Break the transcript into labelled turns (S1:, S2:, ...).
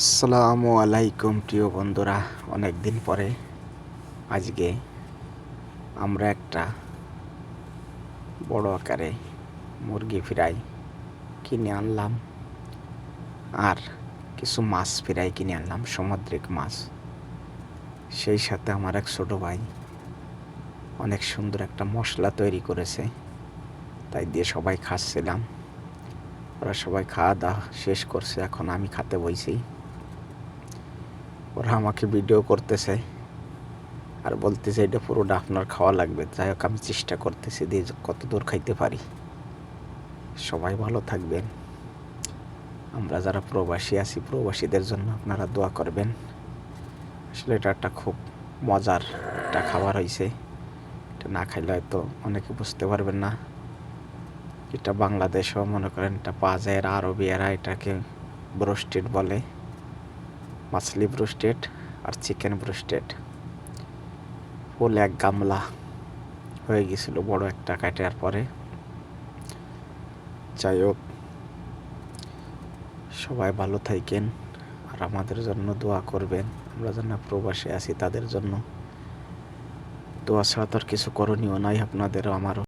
S1: আসসালামু আলাইকুম প্রিয় বন্ধুরা, অনেক দিন পরে আজকে আমরা একটা বড় আকারে মুরগি ফ্রাই কিনে আনলাম আর কিছু মাছ ফ্রাই কিনে আনলাম, সামুদ্রিক মাছ। সেই সাথে আমার এক ছোট ভাই অনেক সুন্দর একটা মশলা তৈরি করেছে, তাই দিয়ে সবাই খাচ্ছিলাম। ওরা সবাই খাওয়া দাওয়া শেষ করছে, এখন আমি খেতে বইছি। ওরা আমাকে ভিডিও করতেছে আর বলতেছে এটা পুরোটা আপনার খাওয়া লাগবে। যাই হোক, আমি চেষ্টা করতেছি দিয়ে কত দূর খাইতে পারি। সবাই ভালো থাকবেন। আমরা যারা প্রবাসী আছি, প্রবাসীদের জন্য আপনারা দোয়া করবেন। আসলে এটা একটা খুব মজার একটা খাবার হয়েছে। এটা না খাইলে হয়তো অনেকে বুঝতে পারবেন না। এটা বাংলাদেশেও মনে করেন এটা পাওয়া যায়। আরবিয়ারা এটাকে ব্রোস্টেড বলে, মাছলি ব্রোস্টেড আর চিকেন ব্রোস্টেড। ফুল এক গামলা হয়ে গেছিলো বড় একটা কাটার পরে। যাই হোক, সবাই ভালো থাকেন আর আমাদের জন্য দোয়া করবেন। আমরা যেন প্রবাসে আছি তাদের জন্য দোয়া ছাড়া তো আর কিছু করণীয় নাই, আপনাদেরও আমারও।